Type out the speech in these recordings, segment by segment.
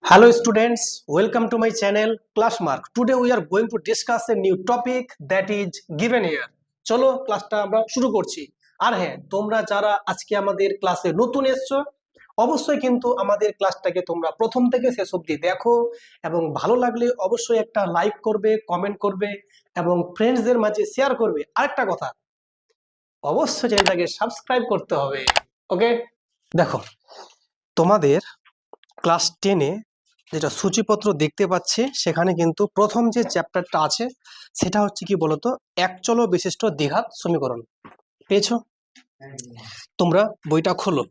Hello students, welcome to my channel Classmark. Today we are going to discuss a new topic that is given here. চলো ক্লাসটা আমরা শুরু করছি। আর হ্যাঁ, তোমরা যারা আজকে আমাদের ক্লাসে নতুন এসছো অবশ্যই কিন্তু আমাদের ক্লাসটাকে তোমরা প্রথম থেকে শেষ অবধি দেখো এবং ভালো লাগলে অবশ্যই একটা লাইক করবে, কমেন্ট করবে এবং ফ্রেন্ডসদের মাঝে শেয়ার করবে। আরেকটা কথা, অবশ্যই চ্যানেলটাকে সাবস্ক্রাইব করতে হবে। ওকে, দেখো তোমাদের ক্লাস 10-এ যেটা সূচিপত্র দেখতে পাচ্ছে সেখানে কিন্তু প্রথম যে চ্যাপ্টারটা আছে সেটা হচ্ছে কি বলতো, একচল বিশিষ্ট দ্বিঘাত সমীকরণ। পেয়েছো? তোমরা বইটা খোলো।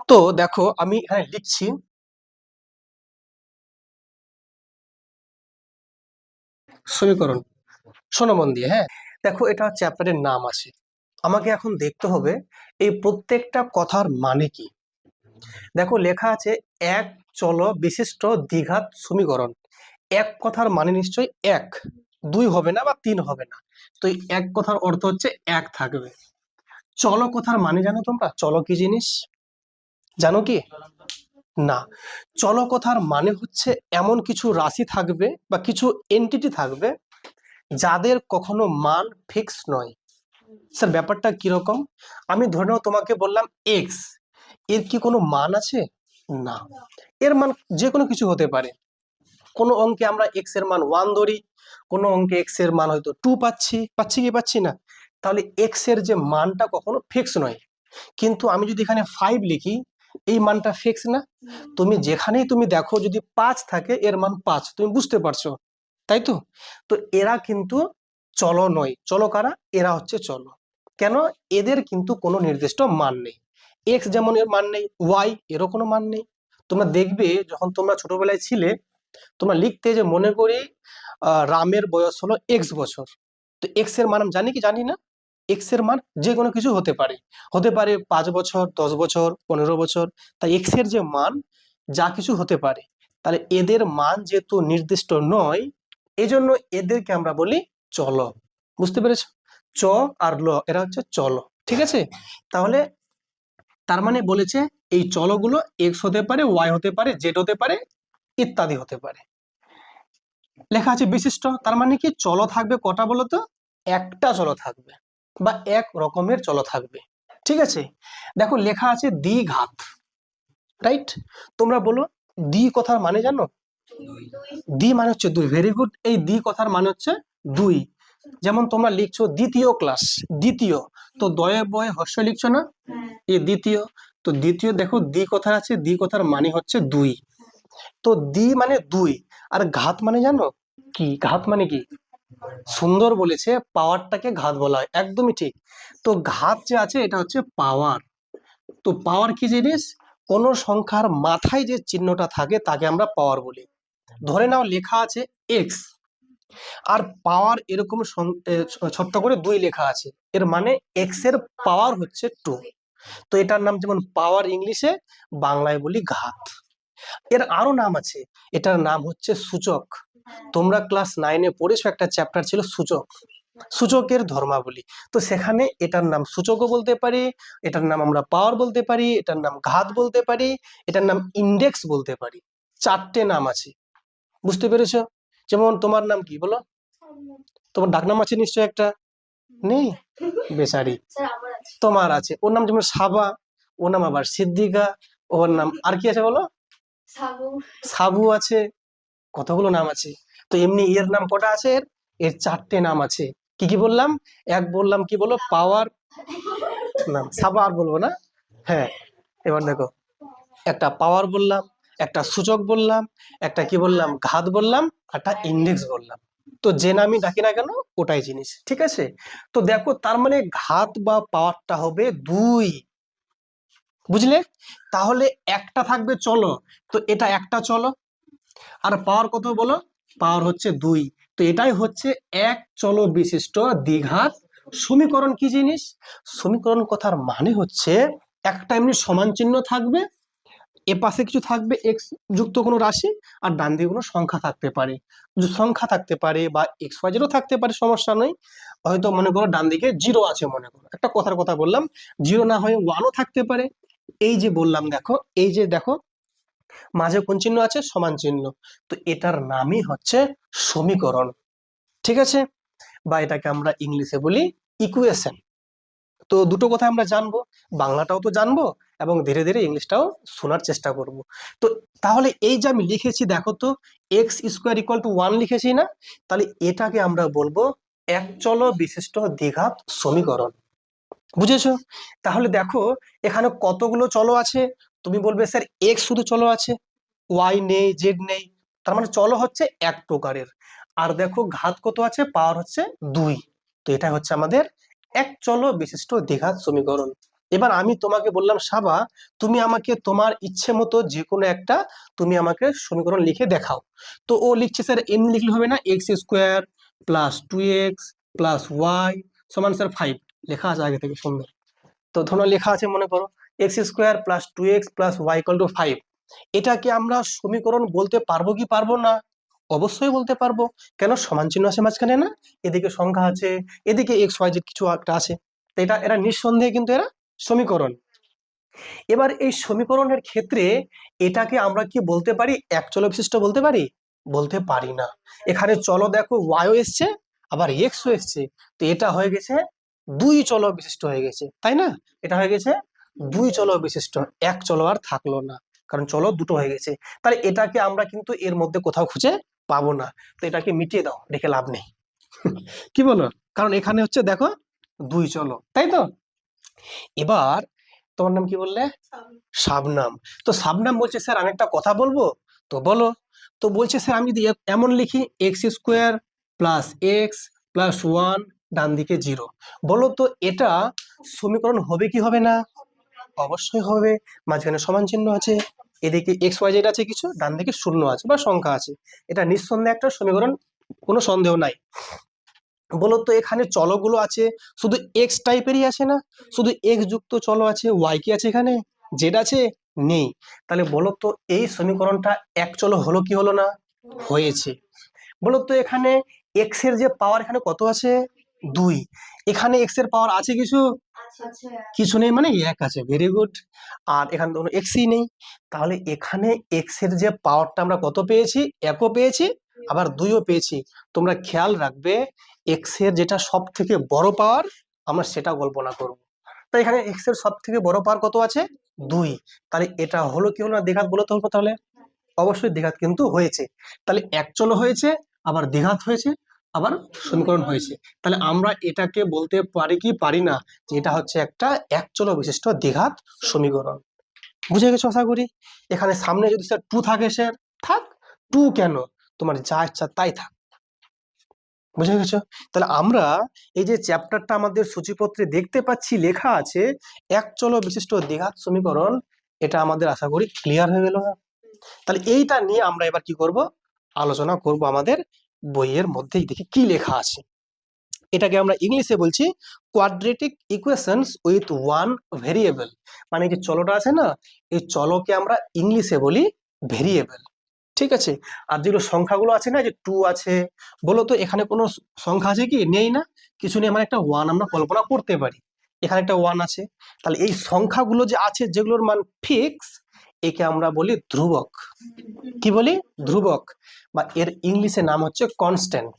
তো দেখো আমি এখানে লিখছি সমীকরণ, শোনো মন দিয়ে। হ্যাঁ, দেখো এটা চ্যাপ্টারের নাম আছে। আমাকে এখন দেখতে হবে এই প্রত্যেকটা কথার মানে কি। দেখো লেখা আছে এক চল বিশিষ্ট দ্বিঘাত সমীকরণ। এক কথার মানে নিশ্চয়ই এক, দুই হবে না বা তিন হবে না। তো এই এক কথার অর্থ হচ্ছে এক থাকবে। চল কথার মানে জানো তোমরা? চলো কি জিনিস জানো কি? না, চল কথার মানে হচ্ছে এমন কিছু রাশি থাকবে বা কিছু এন্টিটি থাকবে যাদের কখনো মান ফিক্স নয়। স্যার ব্যাপারটা কিরকম? আমি ধরে নাও তোমাকে বললাম এক্স, এর কি কোনো মান আছে? না, এর মান যে কোনো কিছু হতে পারে। কোনো অঙ্কে আমরা এক্স এর মান 1 ধরি, কোনো অঙ্কে এক্স এর মান হয়তো 2 পাচ্ছি কি পাচ্ছি না। তাহলে এক্স এর যে মানটা কখনো ফিক্স নয়। কিন্তু আমি যদি এখানে 5 লিখি, এই মানটা ফিক্স না? তুমি যেখানেই তুমি দেখো যদি 5 থাকে এর মান 5, তুমি বুঝতে পারছো তাই তো? তো এরা কিন্তু চলো নয়। চলো কারা? এরা হচ্ছে চলো। কেন? এদের কিন্তু কোনো নির্দিষ্ট মান নেই। এক্স যেমন এর মান নেই, ওয়াই এরও কোনো মান নেই। তোমরা দেখবে যখন তোমরা ছোটবেলায় ছিলে, তোমরা লিখতে যে মনে করি রামের বয়স হলো এক্স বছর। তো এক্স এর মান আমি জানি কি জানি না? এক্স এর মান যে কোনো কিছু হতে পারে, হতে পারে 5 বছর, 10 বছর, 15 বছর। তাই এক্স এর যে মান যা কিছু হতে পারে। তাহলে এদের মান যেহেতু নির্দিষ্ট নয়, এজন্য এদেরকে আমরা বলি চল। বুঝতে পেরেছো? চ আর ল এরা হচ্ছে চল। ঠিক আছে? তাহলে তার মানে বলেছে এই চলগুলো এক্স হতে পারে, ওয়াই হতে পারে, জেড হতে পারে, ইত্যাদি হতে পারে। লেখা আছে বিশিষ্ট, তার মানে কি চল থাকবে কটা বলতো? একটা চল থাকবে বা এক রকমের চল থাকবে। ঠিক আছে? দেখো লেখা আছে দ্বিঘাত, রাইট? তোমরা বলো দ্বি কথার মানে জানো? দ্বি মানে হচ্ছে দুই। Very good. এই দ্বি কথার মানে হচ্ছে দুই। যেমন তোমরা লিখছো দ্বিতীয় ক্লাস, দ্বিতীয়, তো দয়ে বয়ে হর্ষ লিখছো না? এই দ্বিতীয়। তো দ্বিতীয় দেখো দ্বি কথা আছে, দ্বি কথার মানে হচ্ছে দুই। তো দ্বি মানে দুই। আর ঘাত মানে জানো কি? ঘাত মানে কি? সুন্দর বলেছে, পাওয়ারটাকে ঘাত বলা হয়, একদমই ঠিক। তো ঘাত যে আছে এটা হচ্ছে পাওয়ার। তো পাওয়ার কি জিনিস? কোন সংখ্যার মাথায় যে চিহ্নটা থাকে তাকে আমরা পাওয়ার বলি। ধরে নাও লেখা আছে এক্স, আর পাওয়ার এরকম ছোট্ট করে 2 লেখা আছে, এর মানে এক্স এর পাওয়ার হচ্ছে 2। তো এটার নাম যেমন পাওয়ার ইংলিশে, বাংলায় বলি ঘাত। এর আরো নাম আছে, এটার নাম হচ্ছে সূচক। তোমরা ক্লাস 9-এ পড়েছো, একটা চ্যাপ্টার ছিল সূচক, সূচকের ধর্মাবলী। তো সেখানে এটার নাম সূচকও বলতে পারি, এটার নাম আমরা পাওয়ার বলতে পারি, এটার নাম ঘাত বলতে পারি, এটার নাম ইন্ডেক্স বলতে পারি। 4টে নাম আছে। বুঝতে পেরেছো? যেমন তোমার নাম কি বলো? তোমার ডাকনাম আছে নিশ্চয় একটা? নেই? বেচারি। তোমার আছে, ওর নাম যেমন সাবা, ওর নাম আবার সিদ্দিকা, ওর নাম আর কি আছে বলো? সাবু আছে। কতগুলো নাম আছে। তো এমনি এর নাম কটা আছে? এর এর 4টে নাম আছে। কি কি বললাম? এক বললাম কি বলো? পাওয়ার নাম, সাবা আর বলবো না। হ্যাঁ, এবার দেখো, একটা পাওয়ার বললাম, একটা সূচক বললাম, একটা কি বললাম? ঘাত বললাম, একটা ইন্ডেক্স বললাম। তো যে নামই ডাকি না কেন ওটাই জিনিস। ঠিক আছে? তো দেখো তার মানে ঘাত বা পাওয়ারটা হবে 2। বুঝলে? তাহলে একটা থাকবে চলো, তো এটা একটা চলো। আর পাওয়ার কত বলো? পাওয়ার হচ্ছে 2। তো এটাই হচ্ছে এক চল বিশিষ্ট দ্বিঘাত সমীকরণ। কি জিনিস? সমীকরণ কথার মানে হচ্ছে একটা এমনি সমান চিহ্ন থাকবে, এ পাশে কিছু থাকবে এক্স যুক্ত কোনো রাশি, আর ডান দিকে কোনো সংখ্যা থাকতে পারে। সংখ্যা থাকতে পারে বা এক্স ওয়াই জেরও থাকতে পারে, সমস্যা নেই। হয়তো মনে করো ডান দিকে 0 আছে, মনে করো একটা কথার কথা বললাম, 0 না হয়ে 1ও থাকতে পারে। এই যে বললাম দেখো, এই যে দেখো মাঝে কোন চিহ্ন আছে? সমান চিহ্ন। তো এটার নামই হচ্ছে সমীকরণ। ঠিক আছে, বা এটাকে আমরা ইংলিশে বলি ইকুয়েশন। তো দুটো কথা আমরা জানবো, বাংলাটাও তো জানবো এবং ধীরে ধীরে ইংলিশটাও শোনার চেষ্টা করব। তো তাহলে এই যে আমি লিখেছি দেখো তো, এক্স স্কোয়ার ইকুয়াল টু 1 লিখেছি না? তাহলে এটাকে আমরা বলবো এক চল বিশিষ্ট দ্বিঘাত সমীকরণ। বুঝেছো? তাহলে দেখো এখানে কতগুলো চল আছে। তুমি বলবে স্যার এক্স শুধু চল আছে, ওয়াই নেই, জেড নেই। তার মানে চল হচ্ছে এক প্রকারের। আর দেখো ঘাত কত আছে? পাওয়ার হচ্ছে 2। তো এটা হচ্ছে আমাদের এক চল বিশিষ্ট দ্বিঘাত সমীকরণ। এবার আমি তোমাকে বললাম সাবা, তুমি আমাকে তোমার ইচ্ছে মতো যে কোনো একটা তুমি আমাকে সমীকরণ লিখে দেখাও। তো ও লিখছে স্যার এমনি লিখলে হবে না, x square plus 2x plus y সমান স্যার 5। লেখা আছে আগে থেকে সুন্দর। তো ধরো লেখা আছে মনে করো x square plus 2x plus y equal to 5। এটাকে আমরা সমীকরণ বলতে পারবো কি পারবো না? অবশ্যই বলতে পারবো। কেন? সমান চিহ্ন আছে মাঝখানে না, এদিকে সংখ্যা আছে, এদিকে এক্স ওয়াই জেড কিছু একটা আছে। তো এটা এরা নিঃসন্দেহে কিন্তু এরা সমীকরণ। এবার এই সমীকরণের ক্ষেত্রে এটাকে আমরা কি বলতে পারি? এক চল বিশিষ্ট বলতে পারি? বলতে পারি না। এখানে চলো দেখো ওয়াইও এসছে আবার এক্সও এসছে, তো এটা হয়ে গেছে দুই চল বিশিষ্ট হয়ে গেছে, তাই না? এটা হয়ে গেছে দুই চল বিশিষ্ট, এক চল আর থাকলো না, কারণ চলো দুটো হয়ে গেছে। তাহলে এটাকে আমরা কিন্তু এর মধ্যে কোথাও খুঁজে পাবো না। তো এটাকে মিটিয়ে দাও, রেখে লাভ নেই। কি বলো? কারণ এখানে হচ্ছে দেখো দুই চলো, তাই তো? এবার তোমার নাম কি বললে? শাবনাম। তো শাবনাম বলছে স্যার আমি একটা কথা বলবো। তো বলো। তো বলছে স্যার আমি যদি এমন লিখি x square plus x plus 1 ডান দিকে 0, বলো তো এটা সমীকরণ হবে কি হবে না? অবশ্যই হবে। মাঝখানে সমান চিহ্ন আছে, এদিকে এক্স ওয়াই জেড আছে কিছু, ডান দিকে শূন্য আছে বা সংখ্যা আছে। এটা নিঃসন্দেহে একটা সমীকরণ, কোনো সন্দেহ নাই। বলতো এখানে চলগুলো আছে শুধু এক্স টাইপেরই আছে না? শুধু এক্স যুক্ত চল আছে, ওয়াই কি আছে এখানে? জেড আছে? নেই। তাহলে বলতো এই সমীকরণটা এক চল হলো কি হলো না? হয়েছে। বলতো এখানে এক্স এর যে পাওয়ার এখানে কত আছে? 2। এখানে এক্স এর পাওয়ার আছে কিছু? কিছু নেই, মানে এক আছে, ভেরি গুড। আর এখানে কোনো এক্সই নেই। তাহলে এখানে এক্স এর যে পাওয়ারটা আমরা কত পেয়েছি? একও পেয়েছি আবার 2ও পেয়েছি। তোমরা খেয়াল রাখবে এক্স এর যেটা সব থেকে বড় পাওয়ার আমরা সেটা কল্পনা করব। তাই এখানে এক্স এর সব থেকে বড় পাওয়ার কত আছে? 2। তাহলে এটা হলো কি হলো না দ্বিঘাত বলো তো? তাহলে অবশ্যই দ্বিঘাত কিন্তু হয়েছে। তাহলে এক চল হয়েছে, আবার দ্বিঘাত হয়েছে, আবার সমীকরণ হয়েছে। তাহলে আমরা এটাকে বলতে পারি কি পারি না যে এটা হচ্ছে একটা এক চল বিশিষ্ট দ্বিঘাত সমীকরণ? বুঝে গেছো আশা করি। এখানে সামনে যদি স্যার 2 থাকে, স্যার থাক, 2 কেন, তোমার যা ইচ্ছা তাই থাক। বুঝে গেছো? তাহলে আমরা এই যে চ্যাপ্টারটা আমাদের সূচিপত্রে দেখতে পাচ্ছি লেখা আছে এক চল বিশিষ্ট দ্বিঘাত সমীকরণ, এটা আমাদের আশা করি ক্লিয়ার হয়ে গেল না? তাহলে এইটা নিয়ে আমরা এবার কি করব? আলোচনা করব আমাদের বইয়ের মধ্যেই, দেখি কি লেখা আছে। এটাকে আমরা ইংলিশে বলছি quadratic equations with one variable. মানে যে চলটা আছে না, এই চলকে আমরা ইংলিশে বলি ভেরিয়েবল। ঠিক আছে? আর যেগুলো সংখ্যাগুলো আছে না, যে 2 আছে, বলো তো এখানে কোনো সংখ্যা আছে কি? নেই না, কিছু নেই, মানে একটা 1 আমরা কল্পনা করতে পারি। এখানে একটা 1 আছে। তাহলে এই সংখ্যাগুলো যে আছে যেগুলোর মান ফিক্স, একে আমরা বলি ধ্রুবক। কি বলি? ধ্রুবক। বা এর ইংলিশে নাম হচ্ছে কনস্ট্যান্ট।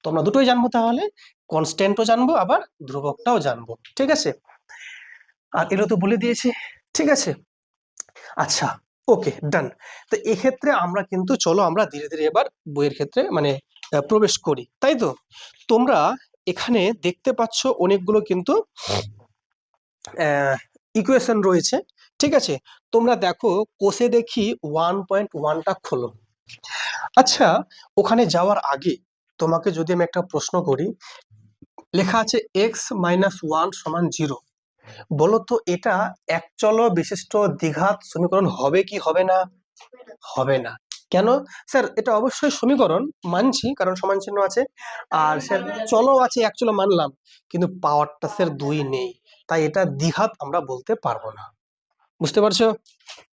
তো আমরা দুটোই জানবো, তাহলে কনস্ট্যান্টও জানবো আবার ধ্রুবকটাও জানবো। ঠিক আছে? আর এগুলো তো বলে দিয়েছি। ঠিক আছে, আচ্ছা, ওকে, ডান। তো এক্ষেত্রে আমরা কিন্তু চলো আমরা ধীরে ধীরে এবার বইয়ের ক্ষেত্রে মানে প্রবেশ করি, তাই তো? তোমরা এখানে দেখতে পাচ্ছ অনেকগুলো কিন্তু ইকুয়েশন রয়েছে। ঠিক আছে, তোমরা দেখো কোষে দেখি 1.1টা খোলো। আচ্ছা, ওখানে যাওয়ার আগে তোমাকে যদি আমি একটা প্রশ্ন করি, লেখা আছে x-1 সমান 0, বলো তো এটা এক চল বিশিষ্ট দ্বিঘাত সমীকরণ হবে কি হবে না? হবে না। কেন? স্যার এটা অবশ্যই সমীকরণ, মানছি, কারণ সমান চিহ্ন আছে, আর স্যার চলো আছে, এক চলো মানলাম, কিন্তু পাওয়ারটা স্যার 2 নেই, তাই এটা দ্বিঘাত আমরা বলতে পারবো না। বুঝতে পারছো?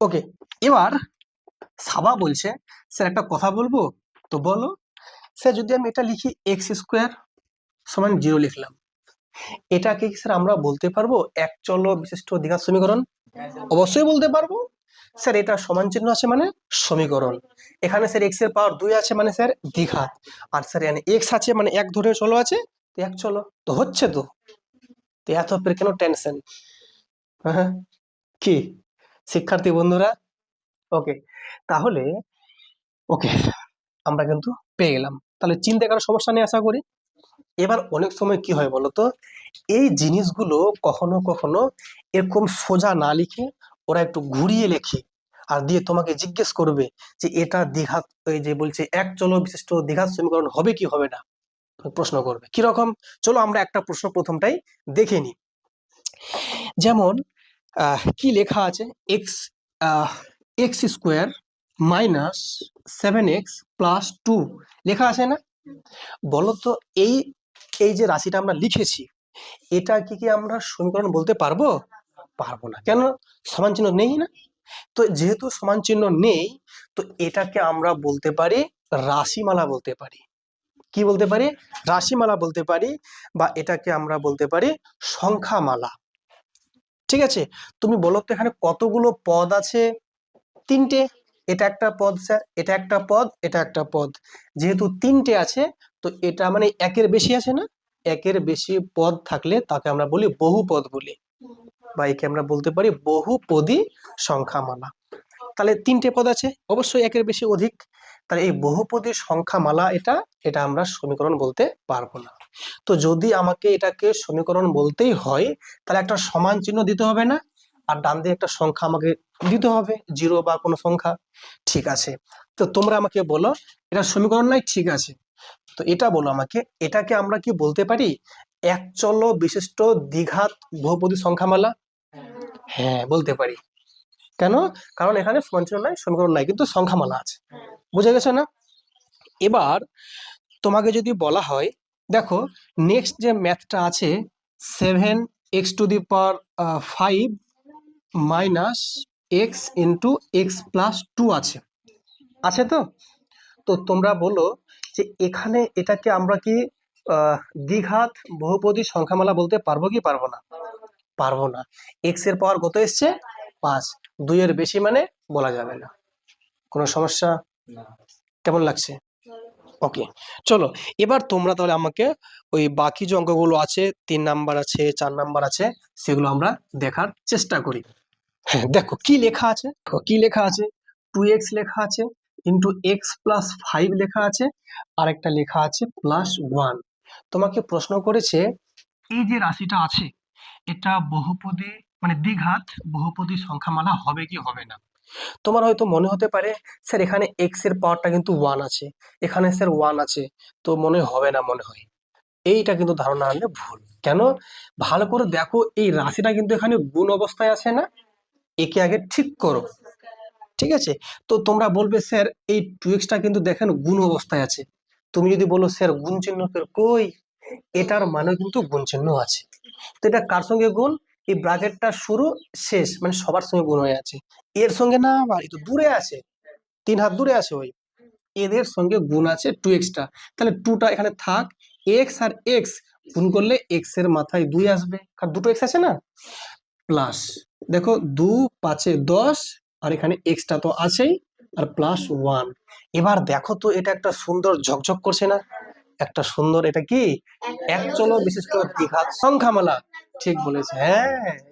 ওকে। এবার সাবা বলছে স্যার একটা কথা বলবো। তো বলো। স্যার যদি আমি এটা লিখি এক্স স্কোয়ার সমান 0 লিখলাম, এটাকে কি স্যার আমরা বলতে পারবো এক চল বিশিষ্ট দ্বিঘাত সমীকরণ? অবশ্যই বলতে পারবো। স্যার এটা সমান চিহ্ন আছে মানে সমীকরণ, এখানে স্যার এক্স এর পাওয়ার 2 আছে মানে স্যার দ্বিঘাত, আর স্যার এখানে এক্স আছে মানে এক ধরে চলো আছে, তো এক চলো তো হচ্ছে তো, তো এত ফের কেন টেনশন? হ্যাঁ, কি শিক্ষার্থী বন্ধুরা? ওকে, তাহলে ওকে আমরা কিন্তু পেয়ে গেলাম, তাহলে চিন্তা করার সমস্যা নেই আশা করি। এবার অনেক সময় কি হয় বলতো, এই জিনিসগুলো কখনো কখনো এরকম সোজা না লিখে ওরা একটু ঘুরিয়ে লেখে, আর দিয়ে তোমাকে জিজ্ঞেস করবে যে এটা দ্বিঘাত, এই যে বলছে এক চলক বিশিষ্ট দ্বিঘাত সমীকরণ হবে কি হবে না, প্রশ্ন করবে কিরকম। চলো আমরা একটা প্রশ্ন প্রথমটাই দেখে নিই। যেমন কি লেখা আছে, x x square minus 7x plus 2 লেখা আছে না? বলতো এই এই যে রাশিটা আমরা লিখেছি, এটা কি আমরা সমীকরণ বলতে পারবো? পারবো না। কেন? সমান চিহ্ন নেই না। তো যেহেতু সমান চিহ্ন নেই, তো এটাকে আমরা বলতে পারি রাশিমালা বলতে পারি। কি বলতে পারি? রাশিমালা বলতে পারি, বা এটাকে আমরা বলতে পারি সংখ্যামালা। ঠিক আছে, তুমি বলো তো এখানে কতগুলো পদ আছে? 3টে। এটা একটা পদ স্যার, এটা একটা পদ, এটা একটা পদ। যেহেতু 3টে আছে, তো এটা মানে একের বেশি আছে না? একের বেশি পদ থাকলে তাকে আমরা বলি বহুপদ বলি, বা একে আমরা বলতে পারি বহুপদী সংখ্যামালা। তাহলে 3টে পদ আছে, অবশ্যই একের বেশি অধিক, তাহলে এই বহুপদী সংখ্যামালা এটা, এটা আমরা সমীকরণ বলতে পারবো না। তো যদি আমাকে এটাকে সমীকরণ বলতেই হয়, তাহলে একটা সমান চিহ্ন দিতে হবে না, আর ডান দিকে একটা সংখ্যা আমাকে দিতে হবে, 0 বা কোনো সংখ্যা। ঠিক আছে, তো তোমরা আমাকে বলো এটা সমীকরণ নাই, ঠিক আছে, তো এটা বলো আমাকে, এটাকে আমরা কি বলতে পারি এক চল বিশিষ্ট দ্বিঘাত বহুপদী সংখ্যামালা? হ্যাঁ বলতে পারি। কেন? কারণ এখানে সমান চিহ্ন নাই, সমীকরণ নাই, কিন্তু সংখ্যামালা আছে। বুঝে গেছে না? এবার তোমাকে যদি বলা হয়, দেখো নেক্সট যে ম্যাথটা আছে, 7x⁵ minus x into x plus 2 আছে, আছে তো? তো তোমরা বলো যে এখানে এটাকে আমরা কি দ্বিঘাত বহুপদী সংখ্যামালা বলতে পারবো কি পারবো না? পারবো না। এক্স এর পাওয়ার কত এসছে? 5, 2 এর বেশি মানে বলা যাবে না। কোনো সমস্যা? কেমন লাগছে? ওকে, চলো এবার তোমরা তাহলে আমাকে ওই বাকি যে অঙ্কগুলো আছে, 3 নাম্বার আছে, 4 নাম্বার আছে, সেগুলো আমরা দেখার চেষ্টা করি। হ্যাঁ দেখো কি লেখা আছে, দেখো কি লেখা আছে, 2x লেখা আছে, ইন্টু এক্স প্লাস 5 লেখা আছে, আর একটা লেখা আছে প্লাস 1। তোমাকে প্রশ্ন করেছে এই যে রাশিটা আছে, এটা বহুপদী মানে দ্বিঘাত বহুপদী সংখ্যামালা হবে কি হবে না? তোমার হয়তো মনে হতে পারে স্যার এখানে এক্স এর পাওয়ারটা কিন্তু 1 আছে, এখানে স্যার 1 আছে, তো মনে হবে না মনে হয়। এইটা কিন্তু ধারণা আনলে ভুল। কেন? ভালো করে দেখো, এই রাশিটা কিন্তু এখানে গুণ অবস্থায় আছে না, একে আগে ঠিক করো। ঠিক আছে, তো তোমরা বলবে স্যার এই 2x কিন্তু দেখেন গুণ অবস্থায় আছে। তুমি যদি বলো স্যার গুণ চিহ্ন ফের কই, এটার মানে কিন্তু গুণ চিহ্ন আছে। তো এটা কার সঙ্গে গুণ? এই ব্র্যাকেটটা শুরু শেষ মানে সবার সঙ্গে গুণ হয়ে আছে, এর সঙ্গে না, আবার একটু দূরে আছে, 3 হাত দূরে আছে, ওই এদের সঙ্গে গুণ আছে 2x টা, তাহলে 2টা এখানে থাক, এক্স আর এক্স গুণ করলে এক্স এর মাথায় 2 আসবে, কারণ দুটো এক্স আছে না, প্লাস দেখো 2 5 10, আর এখানে এক্সটা তো আছেই, আর প্লাস 1। এবার দেখো তো এটা একটা সুন্দর ঝকঝক করছে না, একটা সুন্দর, এটা কি এক চল বিশিষ্ট দ্বিঘাত সংখ্যামালা। ঠিক বলেছে, হ্যাঁ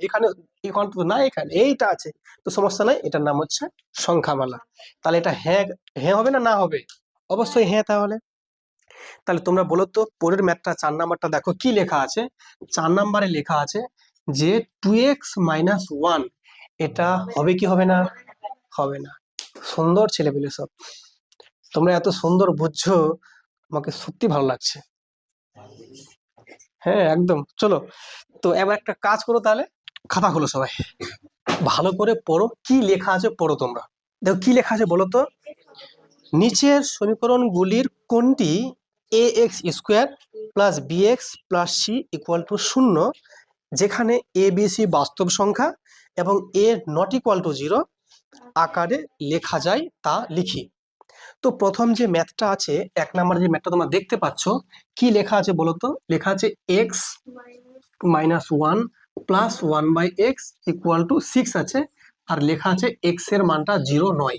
এখানে এখানে তো না, এখানে এইটা আছে, তো সমস্যা নাই, এটার নাম হচ্ছে সংখ্যামালা। তাহলে এটা হ্যাঁ, হ্যাঁ হবে না না হবে? অবশ্যই হ্যাঁ। তাহলে তাহলে তোমরা বলো তো পরের ম্যাথটা 4 নাম্বারটা দেখো কি লেখা আছে। 4 নাম্বারে লেখা আছে যে 2x-1 এটা হবে কি হবে না? হবে না। সুন্দর ছেলেপিলে সব, তোমরা এত সুন্দর বুঝছো, আমাকে সত্যি ভালো লাগছে। হ্যাঁ একদম। চলো তো এবার একটা কাজ করো, তাহলে খাতা খোলো সবাই, ভালো করে পড়ো কি লেখা আছে, পড়ো তোমরা। দেখো কি লেখা আছে বলো তো, নিচের সমীকরণগুলির কোনটি ax² plus bx plus c equal to 0, যেখানে a b c বাস্তব সংখ্যা এবং a নট ইকুয়াল টু 0 আকারে লেখা যায় তা লিখি। তো প্রথম যে ম্যাথটা আছে, 1 নাম্বার যে ম্যাথটা তোমরা দেখতে পাচ্ছ, কি লেখা আছে বলো তো? লেখা আছে x-1 plus 1/x equal to 6 আছে, আর লেখা আছে এক্স এর মানটা 0 নয়।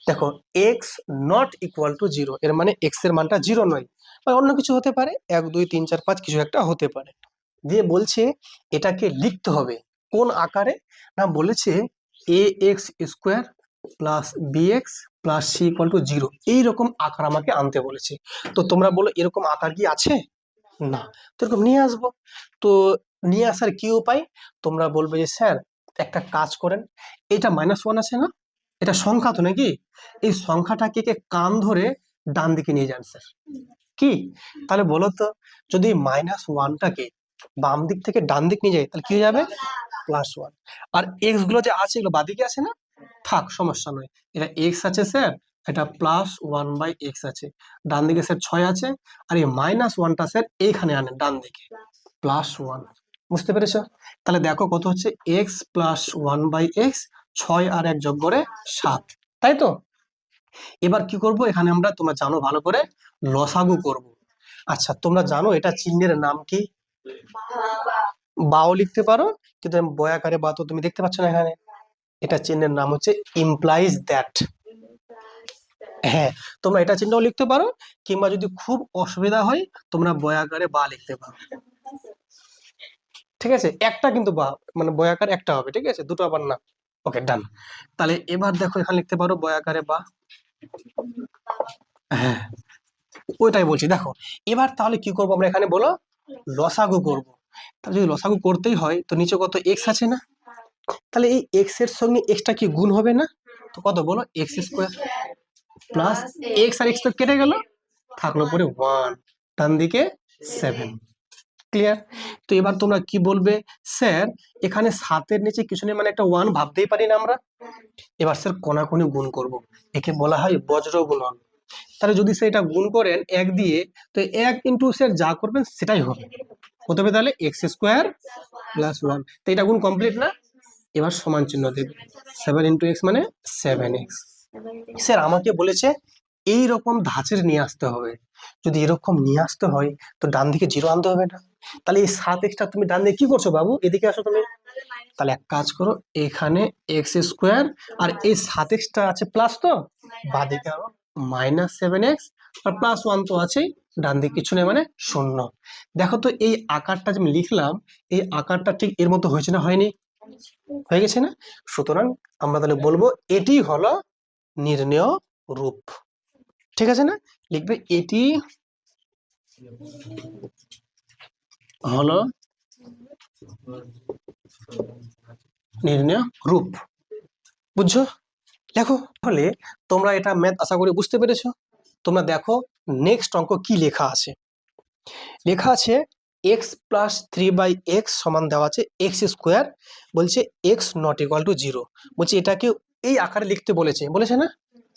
দেখো এক্স নট ইকুয়াল টু 0 এর মানে এক্স এর মানটা 0 নয়, বা অন্য কিছু হতে পারে, 1 2 3 4 5 কিছু একটা হতে পারে। দিয়ে বলছে এটাকে লিখতে হবে কোন আকারে, না বলেছে a x square plus b x plus c equal to 0, এইরকম আকার আমাকে আনতে বলেছে। তো তোমরা বলো এরকম আকার কি আছে? না। তো এরকম নিয়ে আসবো। তো নিয়ে আসার কি উপায়? তোমরা বলবে যে স্যার একটা কাজ করেন, এটা -1 আছে না, এটা সংখ্যা তো নাকি, এই সংখ্যাটাকে কান ধরে ডান দিকে নিয়ে যান স্যার। কি তাহলে বলো তো, যদি -1টাকে বাম দিক থেকে ডান দিক নিয়ে যায় তাহলে কি হয়ে যাবে? +1। আর এক্স গুলো যে আছে এগুলো বাদিকে আছে না, থাক সমস্যা নয়, এটা এক্স আছে স্যার, এটা +1/x আছে, ডান দিকে স্যার 6 আছে, আর এই -1টা স্যার এইখানে আনেন ডান দিকে, +1। বুঝতে পেরেছো? তাহলে দেখো কত হচ্ছে, এক্স +1/x, 6 আর 1 যোগ করে 7, তাই তো? এবার কি করব, এখানে আমরা তোমরা জানো ভালো করে লসাগু করব। আচ্ছা তোমরা জানো এটা চিহ্নের নাম কি? বাও লিখতে পারো, কিন্তু বয়াকারে বা তো তুমি দেখতে পাচ্ছ না এখানে, এটা চিহ্নের নাম হচ্ছে ইমপ্লাইজ দ্যাট। হ্যাঁ, তোমরা এটা চিহ্নও লিখতে পারো, কিংবা যদি খুব অসুবিধা হয় তোমরা বয়াকারে বা লিখতে পারো। ঠিক আছে, একটা কিন্তু বা মানে বয়াকার একটা হবে, ঠিক আছে, দুটো আবার না। ওকে ডান। তাহলে এবার দেখো এখানে লিখতে পারো বয়াকারে বা। হ্যাঁ ওইটাই বলছি, দেখো এবার তাহলে কি করবো আমরা এখানে বলো, লসাগু করব। তাহলে যদি লসাগু করতেই হয় তো নিচে কত এক্স আছে না, তাহলে এই এক্স এর সঙ্গে এক্সটা কি গুণ হবে না, তো কত বলো, এক্স স্কোয়ার প্লাস এক্স আর এক্স তো কেটে গেল, থাকলো পরে 1, ডান দিকে 7। ক্লিয়ার? তো এবার তোমরা কি বলবে, স্যার এখানে 7-এর নিচে কিছু নেই মানে একটা 1 ভাবতেই পারি না আমরা। এবার স্যার কোনাকুনি গুণ করব, একে বলা হয় বজ্র গুণন। তাহলে যদি স্যার এটা গুণ করেন 1 দিয়ে, তো 1 ইন্টু স্যার যা করবেন সেটাই হবে, কত হবে তাহলে এক্স স্কোয়ার প্লাস 1। তো এটা গুণ কমপ্লিট না, এবার সমান চিহ্ন দেবে, 7 ইন্টু এক্স মানে 7x। স্যার আমাকে বলেছে এই রকম ধাঁচের নিয়ে আসতে হবে, যদি এরকম নিয়ে আসতে হয় তো ডান দিকে 0 আনতে হবে না, তাহলে এই 7x তুমি ডান দিকে কি করছো বাবু, এদিকে আসো তুমি। তাহলে এক কাজ করো, এখানে এক্স স্কোয়ার আর এই 7x আছে প্লাস, তো বাদিকে আরো -7x, আর +1 তো আছেই, ডান দিকে কিছু নেই মানে 0। দেখো তো এই আকারটা যে আমি লিখলাম, এই আকারটা ঠিক এর মতো হয়েছে না হয়নি? হয়ে গেছে না? সুতরাং আমরা তাহলে বলবো এটি হলো নির্ণেয় রূপ। ঠিক আছে না? লিখবে এটি হলো নির্ণেয় রূপ। বুঝছো? দেখো তাহলে তোমরা এটা ম্যাথ আশা করি বুঝতে পেরেছো। তোমরা দেখো নেক্সট অঙ্ক কি লেখা আছে। লেখা আছে x প্লাস 3/x সমান দেওয়া আছে এক্স স্কোয়ার, বলছে এক্স নট ইকুয়াল টু 0। বলছে এটাকে এই আকারে লিখতে বলেছে, বলেছে না?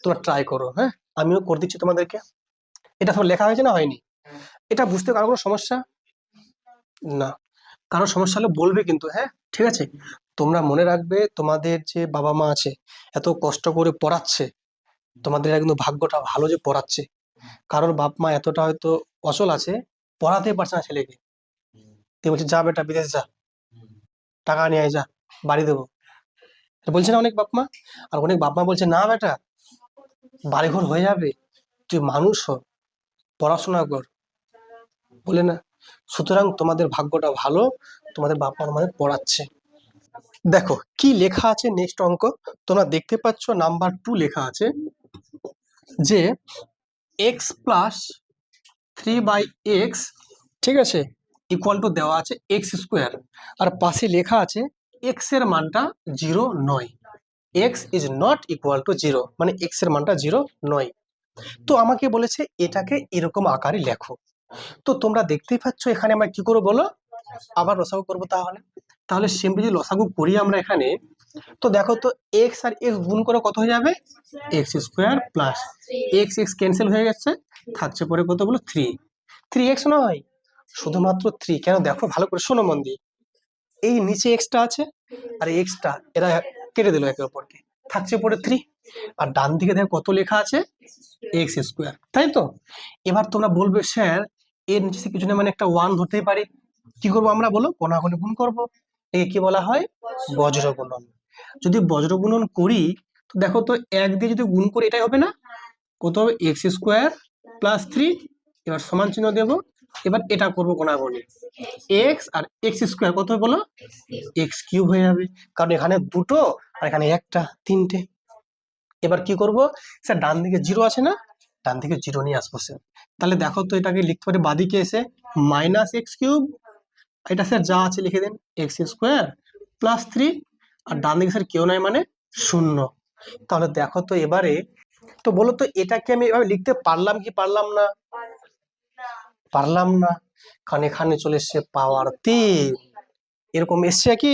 তোমরা ট্রাই করো, হ্যাঁ আমিও করে দিচ্ছি তোমাদেরকে। এটা তোমার লেখা হয়েছে না হয়নি? এটা বুঝতে কারো কোনো সমস্যা? না, কারো সমস্যা হলে বলবে কিন্তু, হ্যাঁ ঠিক আছে। তোমরা মনে রাখবে তোমাদের যে বাবা মা আছে এত কষ্ট করে পড়াচ্ছে, তোমাদের কিন্তু ভাগ্যটা ভালো যে পড়াচ্ছে। কারোর বাপ মা এতটা হয়তো অচল আছে, পড়াতে পারছে না ছেলেকে, তুই বলছে যা বেটা বিদেশ যা, টাকা নিয়ে আয়, যা বাড়ি দেবো, এটা বলছে না অনেক বাপ মা। আর অনেক বাপ মা বলছে না বেটা বাড়িঘর হয়ে যাবে, তুই মানুষ হ, পড়াশোনা কর, বলে না? সুতরাং তোমাদের ভাগ্যটা ভালো, তোমাদের বাপ মা তোমাদের পড়াচ্ছে। দেখো কি লেখা আছে নেক্সট অঙ্ক, তোমরা দেখতে পাচ্ছ নাম্বার 2 লেখা আছে যে এক্স প্লাস 3/x, ঠিক আছে, ইকুয়াল টু দেওয়া আছে এক্স স্কোয়ার, আর পাশে লেখা আছে এক্স এর মানটা 0 নয়, x is not equal to 0, মানে এক্স এর মানটা 0 নয়। তো আমাকে বলেছে এটাকে এরকম আকারে লেখো। তো তোমরা দেখতেই পাচ্ছ এখানে আমরা কি করবো বলো, আবার লসাগু করবো। তাহলে তাহলে সিম্পলি যদি লসাগু করি আমরা এখানে, তো দেখো তো এক্স আর এক্স গুণ করে কত হয়ে যাবে, x square plus x x cancel হয়ে গেছে, থাকছে পরে কত বলো 3 এক্স নয়, শুধুমাত্র 3। কেন দেখো ভালো করে শোনো মন দিয়ে, এই নিচে এক্সটা আছে আর এক্সটা এরা কেটে দিল একে অপরকে, থাকছে পরে 3, আর ডান দিকে দেখো কত লেখা আছে এক্স স্কোয়ার, তাই তো? এবার তোমরা বলবে স্যার এর নিচে কিছু না মানে একটা 1 ধরতেই পারি, কি করবো আমরা বলো, কোনাকুনি গুণ করবো, একে কি বলা হয়, বজ্র গুণন। যদি বজ্র গুণন করি তো দেখো তো 1 দিয়ে যদি গুণ করি এটাই হবে না, কত হবে এক্স স্কোয়ার প্লাস 3, এবার সমান চিহ্ন দেব, এবার এটা করবো গোনাগুনি, এক্স আর এক্স স্কোয়ার কত হবে বলো, এক্স কিউব হয়ে যাবে, কারণ এখানে দুটো আর এখানে একটা, তিনটে। এবার কি করব স্যার, ডান দিকে জিরো আছে না, ডান দিকে জিরো নিয়ে আসবো স্যার। তাহলে দেখো তো এটাকে লিখতে পারি বাদিকে এসে মাইনাস এক্স কিউব, এটা স্যার যা আছে লিখে দেন, এক্স স্কোয়ার প্লাস 3, আর ডান দিকে স্যার কেউ নাই মানে শূন্য। তাহলে দেখো তো এবারে, তো বলো তো এটাকে আমি এভাবে লিখতে পারলাম কি পারলাম না, পারলাম না, কারণ এখানে চলে এসছে পাওয়ার 3, এরকম এসছে কি,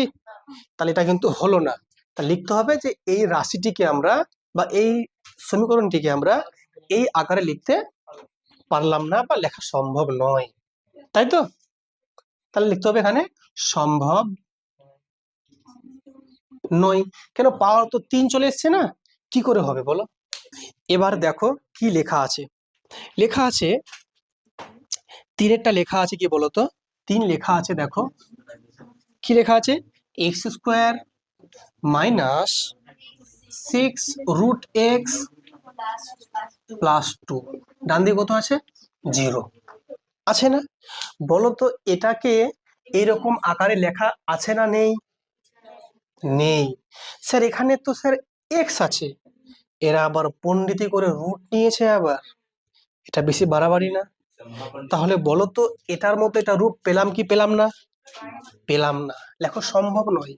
তাহলে এটা কিন্তু হলো না। তা লিখতে হবে যে এই রাশিটিকে আমরা বা এই সমীকরণটিকে আমরা এই আকারে লিখতে পারলাম না বা লেখা সম্ভব নয়, তাই তো? তাহলে লিখতে হবে এখানে সম্ভব নয়। কেন, পাওয়ার তো 3 চলে এসছে না, কি করে হবে বলো? এবার দেখো কি লেখা আছে, লেখা আছে 3-এরটা লেখা আছে কি বলতো, 3 লেখা আছে, দেখো কি লেখা আছে, x square minus 6√x plus 2, ডান দিকে কত আছে, 0 আছে না? বলো তো এটাকে এইরকম আকারে লেখা আছে না নেই, নেই। স্যার এখানে তো স্যার এক্স আছে, এরা আবার পণ্ডিতি করে রুট নিয়েছে আবার, এটা বেশি বাড়াবাড়ি না? তাহলে বলো তো এটার মতো এটা রূপ পেলাম কি পেলাম না, পেলাম না, লেখো সম্ভব নয়।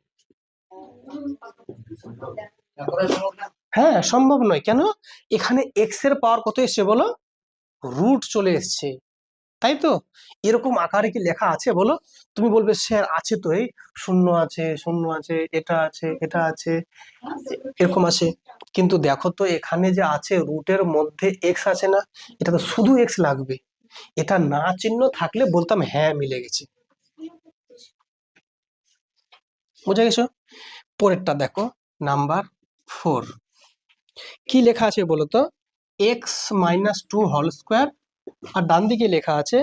হ্যাঁ সম্ভব নয়, কেন, এখানে এক্স এর পাওয়ার কত এসছে বলো, রুট চলে এসছে, তাই তো? এরকম আকারে কি লেখা আছে বলো? তুমি বলবে স্যার আছে তো, এই শূন্য আছে, শূন্য আছে, এটা আছে, এটা আছে, এরকম আছে, কিন্তু দেখো তো এখানে যে আছে রুটের মধ্যে এক্স আছে না, এটা তো শুধু এক্স লাগবে, এটা না চিহ্ন থাকলে বলতাম হ্যাঁ মিলে গেছে, বুঝে গেছো? পরেরটা দেখো, নাম্বার 4, কি লেখা আছে বলতো, এক্স মাইনাস 2 হোল স্কোয়ার, আর ডান দিকে লেখা আছে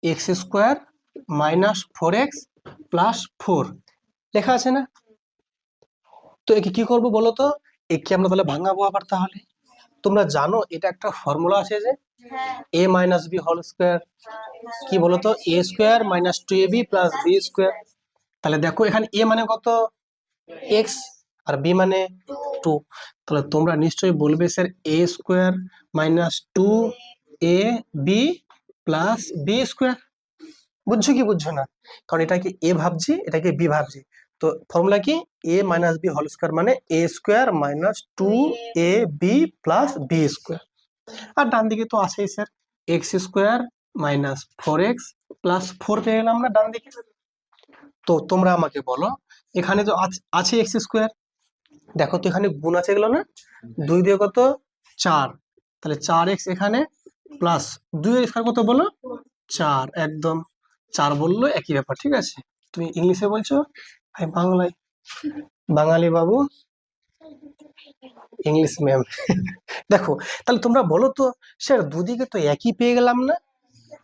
x square minus 4x plus 4, লেখা আছে না? তো একে কি করবো বলো তো, একে আমরা তাহলে ভাঙাবো আবার। তাহলে তোমরা জানো এটা একটা ফর্মুলা আছে যে a minus b whole square, কি বলতো, a square minus 2ab plus b square. তাহলে দেখো এখানে এ মানে কত, এক্স, আর বি মানে 2, তাহলে তোমরা নিশ্চয়ই বলবে sir a square minus 2ab plus b square, বুঝছো কি বুঝছো না? কারণ এটাকে এ ভাবছি, এটাকে বি ভাবছি, তো ফর্মুলা কি, a minus b whole square মানে a square minus 2ab plus b square, আর ডান দিকে তো আছেই sir x square minus 4x plus 4 পেয়ে গেলাম না ডান দিকে। তো তোমরা আমাকে বলো, এখানে তো আছে এক্স স্কোয়ার, দেখো তো এখানে গুণ আছে এগুলো না, 2 দিয়ে কত 4, তাহলে 4x এখানে প্লাস 2 এর স্কোয়ার কত বলো 4, একদম 4 বললো একই ব্যাপার, ঠিক আছে? তুমি ইংলিশে বলছো, আমি বাংলায়, বাঙালি বাবু, ইংলিশ ম্যাম। দেখো তাহলে তোমরা বলো তো স্যার দুদিকে তো একই পেয়ে গেলাম না,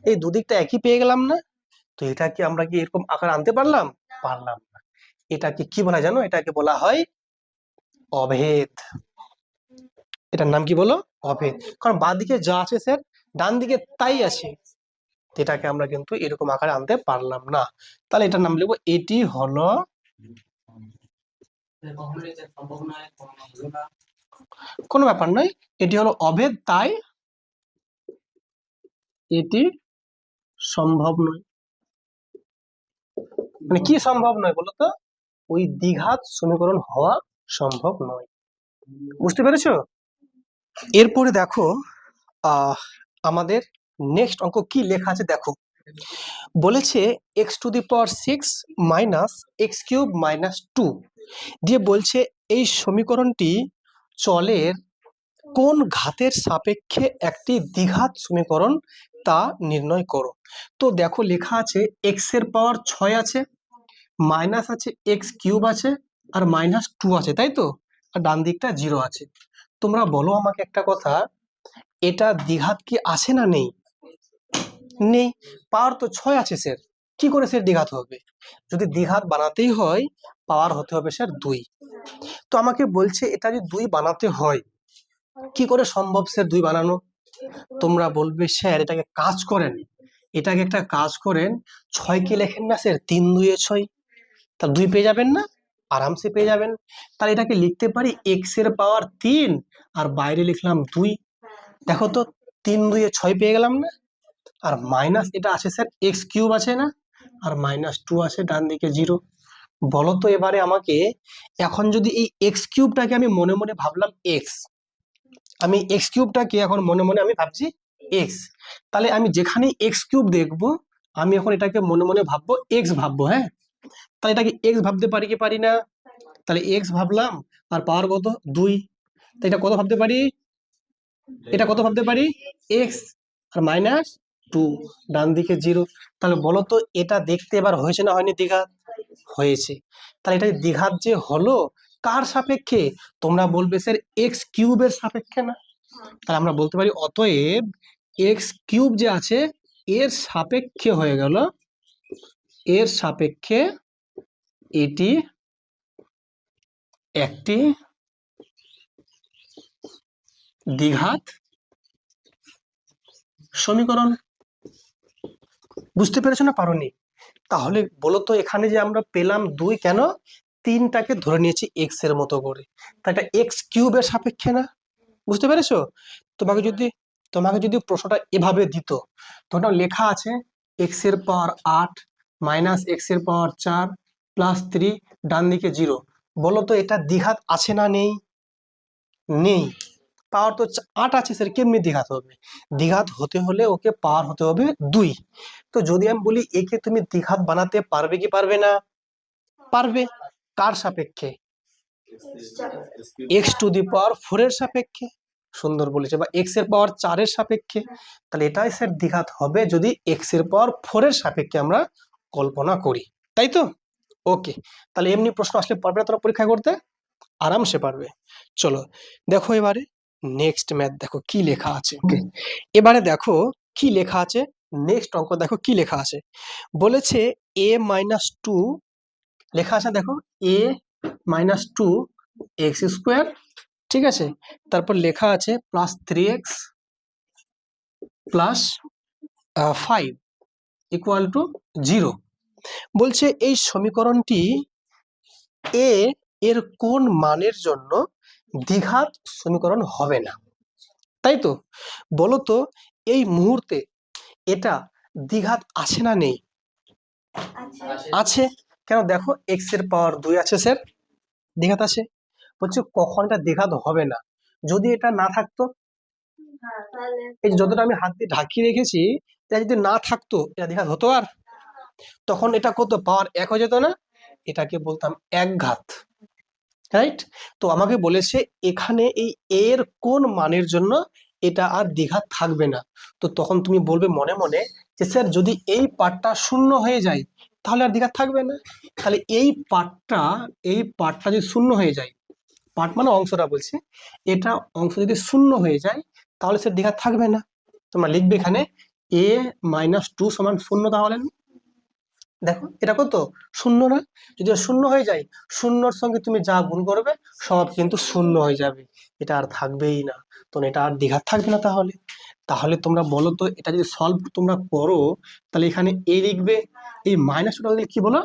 এই দুদিকটা একই পেয়ে গেলাম না, তো এটা কি আমরা কি এরকম আকার আনতে পারলাম, পারলাম না। এটাকে কি বলা হয় জানো, এটাকে বলা হয় অভেদ, এটার নাম কি বলো, অভেদ, কারণ বাঁদিকে যা আছে স্যার ডান দিকে তাই আছে, এটাকে আমরা কিন্তু এরকম আকারে আনতে পারলাম না, তাহলে এটার নাম লিখবো এটি হলো, কোনো ব্যাপার নয়, এটি হলো অভেদ, তাই এটি সম্ভব নয়। মানে কি সম্ভব নয় বলতো, ওই দ্বিঘাত সমীকরণ হওয়া সম্ভব নয়, বুঝতে পেরেছো? এরপরে দেখো আমাদের নেক্সট অঙ্ক কি লেখা আছে দেখো, বলেছে x⁶ minus x cube minus 2 দিয়ে বলছে এই সমীকরণটি চলের কোন ঘাতের সাপেক্ষে একটি দ্বিঘাত সমীকরণ তা নির্ণয় করো। তো দেখো লেখা আছে এক্স এর পাওয়ার 6 আছে, মাইনাস আছে এক্স কিউব আছে, আর মাইনাস 2 আছে, তাই তো? আর ডান দিকটা 0 আছে। তোমরা বলো আমাকে একটা কথা, এটা দ্বিঘাত কি আছে না নেই? নেই, পাওয়ার তো 6 আছে স্যার, কি করে স্যার দ্বিঘাত হবে? যদি দ্বিঘাত বানাতেই হয় পাওয়ার হতে হবে স্যার 2। তো আমাকে বলছে এটা যদি 2 বানাতে হয়, কি করে সম্ভব স্যার 2 বানানো? তোমরা বলবে স্যার এটাকে কাজ করেন, এটাকে একটা কাজ করেন, 6 কে লেখেন না স্যার, 3 2 6, তা 2 পেয়ে যাবেন না? আরামসে পেয়ে যাবেন। তাহলে এটাকে লিখতে পারি এক্স এর পাওয়ার 3 আর বাইরে লিখলাম 2। দেখো তো 3 2 6 পেয়ে গেলাম না? আর মাইনাস এটা আছে স্যার এক্স কিউব আছে না, আর -2 আছে ডান দিকে 0। বলো তো এবারে আমাকে, এখন যদি এই এক্স কিউবটাকে আমি মনে মনে ভাবলাম এক্স, আমি এক্স কিউবটাকে এখন মনে মনে আমি ভাবছি এক্স, তাহলে আমি যেখানে এক্স কিউব দেখবো আমি এখন এটাকে মনে মনে ভাববো এক্স ভাববো। হ্যাঁ, তাহলে এটাকে এক্স ভাবতে পারি কি পারি না? তাহলে এক্স ভাবলাম, আর পাওয়ার কত 2, তাই এটা কত ভাবতে পারি? এটা কত ভাবতে পারি? এক্স আর -2 ডান দিকে 0। তাহলে বলো তো এটা দেখতে এবার হয়েছে না হয়নি দ্বিঘাত? হয়েছে। তাহলে এটা দ্বিঘাত যে হলো কার সাপেক্ষে? তোমরা বলবে স্যার এক্স কিউবের সাপেক্ষে না? তাহলে আমরা বলতে পারি অতএব এক্স কিউব যে আছে এর সাপেক্ষে হয়ে গেল, এর সাপেক্ষে এটি একটি দ্বিঘাত সমীকরণ। বুঝতে পেরেছো না পারোনি? তাহলে বলো তো এখানে যে আমরা পেলাম 2, কেন? 3টাকে ধরে নিয়েছি এক্স এর মতো করে, তা এটা এক্স কিউবের সাপেক্ষে না? বুঝতে পেরেছো? তোমাকে যদি প্রশ্নটা এভাবে দিত, তখন লেখা আছে এক্স এর পাওয়ার 8 মাইনাস এক্স এর পাওয়ার 4 প্লাস 3 ডান দিকে 0, বলো তো এটা দ্বিঘাত আছে না নেই? নেই। পাওয়ার তো 8 আছে স্যার, কেমনি দ্বিঘাত হবে? দ্বিঘাত হতে হলে ওকে পাওয়ার হতে হবে 2। তো যদি আমি বলি একে তুমি দ্বিঘাত বানাতে পারবে কি পারবে না? পারবে। কার সাপেক্ষে? এক্স টু দি পাওয়ার 4 এর সাপেক্ষে। সুন্দর বলেছে। বা এক্স এর পাওয়ার 4 এর সাপেক্ষে। তাহলে এটাই স্যার দ্বিঘাত হবে যদি এক্স এর পাওয়ার 4 এর সাপেক্ষে আমরা কল্পনা করি, তাই তো? ওকে, তাহলে এমনি প্রশ্ন আসলে পারবে না তোমরা পরীক্ষা করতে? আরামসে পারবে। চলো দেখো এবারে নেক্সট ম্যাথ, দেখো কি লেখা আছে। ওকে, এবারে দেখো কি লেখা আছে, নেক্সট অঙ্ক দেখো কি লেখা আছে। বলেছে a-2 লেখা আছে, দেখো a-2 এক্স স্কোয়ার, ঠিক আছে, তারপর লেখা আছে +3x প্লাস 5 ইকুয়াল টু 0। বলছে এই সমীকরণটি এ এর কোন মানের জন্য দ্বিঘাত সমীকরণ হবে না, তাই তো? বলো তো এই মুহূর্তে এটা দ্বিঘাত আছে না নেই? আছে। কেন? দেখো এক্স এর পাওয়ার 2 আছে স্যার, দ্বিঘাত আছে। বলছে কখন এটা দ্বিঘাত হবে না? যদি এটা না থাকতো, এই যে যতটা আমি হাত দিয়ে ঢাকিয়ে রেখেছি, এটা যদি না থাকতো এটা দ্বিঘাত হতো? আর তখন এটা কত পাওয়ার 1 হয়ে যেত না? এটাকে বলতাম একঘাত, রাইট? তো আমাকে বলেছে এখানে এই এর কোন মানের জন্য এটা আর দ্বিঘাত থাকবে না। তো তখন তুমি বলবে মনে মনে যে স্যার যদি এই পার্টটা শূন্য হয়ে যায় তাহলে আর দ্বিঘাত থাকবে না। তাহলে এই পার্টটা যদি শূন্য হয়ে যায়, পার্ট মানে অংশটা বলছি, এটা অংশ যদি শূন্য হয়ে যায় তাহলে স্যার দ্বিঘাত থাকবে না। তোমরা লিখবে এখানে a-2 সমান 0, তাহলে দেখো এটা কত শূন্য না? যদি শূন্য হয়ে যায়, শূন্যর সঙ্গে তুমি যা গুণ করবে সব কিন্তু শূন্য হয়ে যাবে, এটা আর থাকবেই না। তো এটা আর দ্বিঘাত থাকবে না। তাহলে তাহলে তোমরা বলো তো এটা যদি সলভ তোমরা করো তাহলে এখানে এ লিখবে, এই -2টা লিখলে কি বলো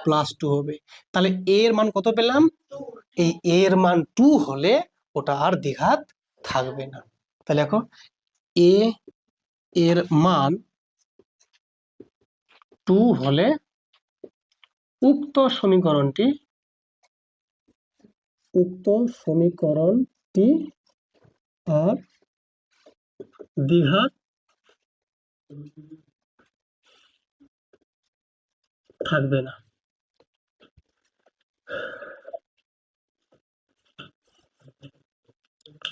+2 হবে। তাহলে এ এর মান কত পেলাম? এই এ এর মান 2 হলে ওটা আর দ্বিঘাত থাকবে না। তাহলে দেখো এ এর মান 2 হলে উক্ত সমীকরণটি আর দ্বিঘাত থাকবে না।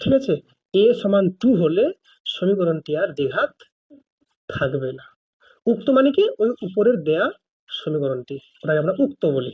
ঠিক আছে, a সমান 2 হলে সমীকরণটি আর দ্বিঘাত থাকবে না। উক্ত মানে কি? ওই উপরের দেয়া সমীকরণটি, ওটাকে আমরা উক্ত বলি।